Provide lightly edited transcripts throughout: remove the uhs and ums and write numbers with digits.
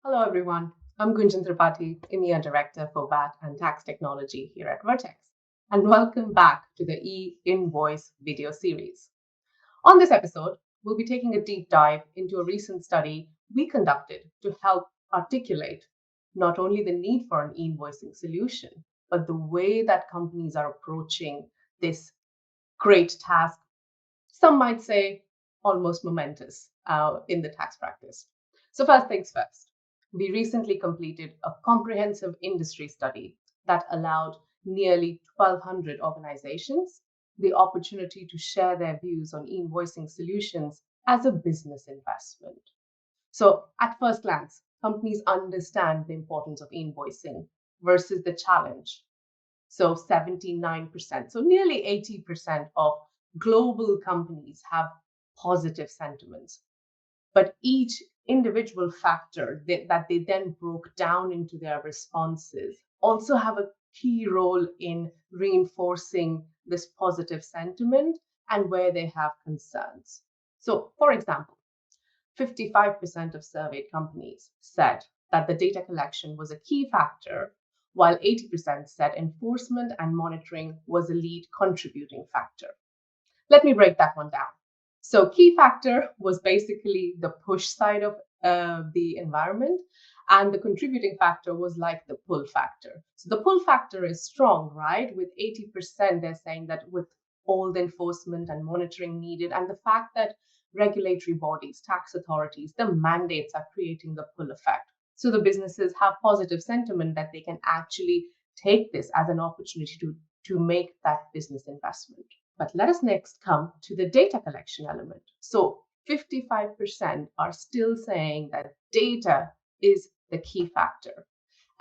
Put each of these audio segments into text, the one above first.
Hello, everyone. I'm Gunjan Tripathi, EMEA Director for VAT and Tax Technology here at Vertex. And welcome back to the e-Invoice video series. On this episode, we'll be taking a deep dive into a recent study we conducted to help articulate not only the need for an e-invoicing solution, but the way that companies are approaching this great task, some might say almost momentous in the tax practice. So first things first, we recently completed a comprehensive industry study that allowed nearly 1,200 organizations the opportunity to share their views on e-invoicing solutions as a business investment. So at first glance, companies understand the importance of e-invoicing versus the challenge. So 79%, so nearly 80% of global companies have positive sentiments. But each individual factor that they then broke down into their responses also have a key role in reinforcing this positive sentiment and where they have concerns. So, for example, 55% of surveyed companies said that the data collection was a key factor, while 80% said enforcement and monitoring was a lead contributing factor. Let me break that one down. So key factor was basically the push side of the environment, and the contributing factor was like the pull factor. So the pull factor is strong, right? With 80%, they're saying that with all the enforcement and monitoring needed, and the fact that regulatory bodies, tax authorities, the mandates are creating the pull effect. So the businesses have positive sentiment that they can actually take this as an opportunity to make that business investment. But let us next come to the data collection element. So 55% are still saying that data is the key factor.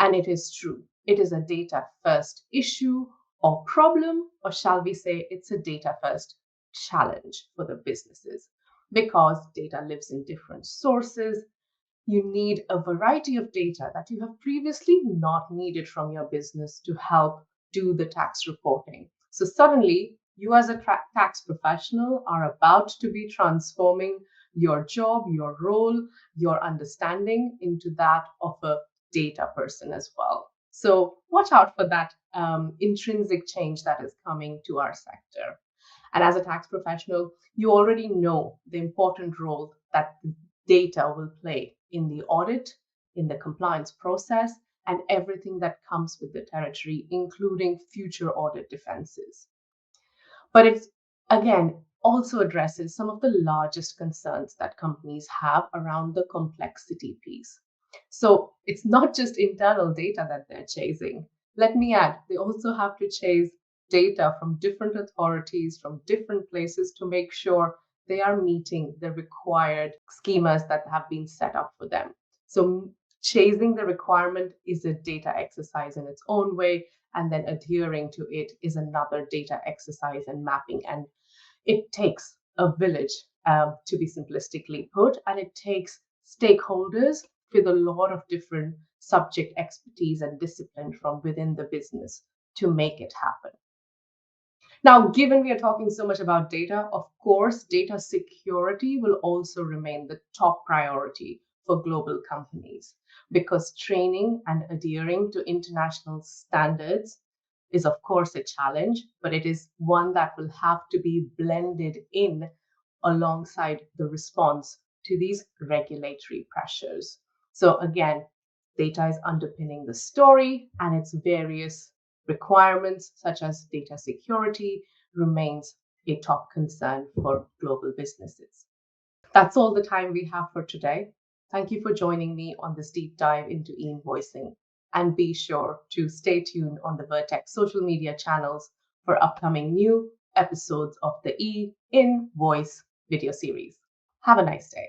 And it is true. It is a data first issue or problem, or shall we say it's a data first challenge for the businesses, because data lives in different sources. You need a variety of data that you have previously not needed from your business to help do the tax reporting. So suddenly, you as a tax professional are about to be transforming your job, your role, your understanding into that of a data person as well. So watch out for that intrinsic change that is coming to our sector. And as a tax professional, you already know the important role that data will play in the audit, in the compliance process, and everything that comes with the territory, including future audit defenses. But it, again, also addresses some of the largest concerns that companies have around the complexity piece. So it's not just internal data that they're chasing. Let me add, they also have to chase data from different authorities, from different places to make sure they are meeting the required schemas that have been set up for them. So chasing the requirement is a data exercise in its own way, and then adhering to it is another data exercise and mapping. And it takes a village, to be simplistically put, and it takes stakeholders with a lot of different subject expertise and discipline from within the business to make it happen. Now, given we are talking so much about data, of course, data security will also remain the top priority for global companies, because training and adhering to international standards is, of course, a challenge, but it is one that will have to be blended in alongside the response to these regulatory pressures. So again, data is underpinning the story, and its various requirements, such as data security, remains a top concern for global businesses. That's all the time we have for today. Thank you for joining me on this deep dive into e-invoicing, and be sure to stay tuned on the Vertex social media channels for upcoming new episodes of the e-Invoice video series. Have a nice day.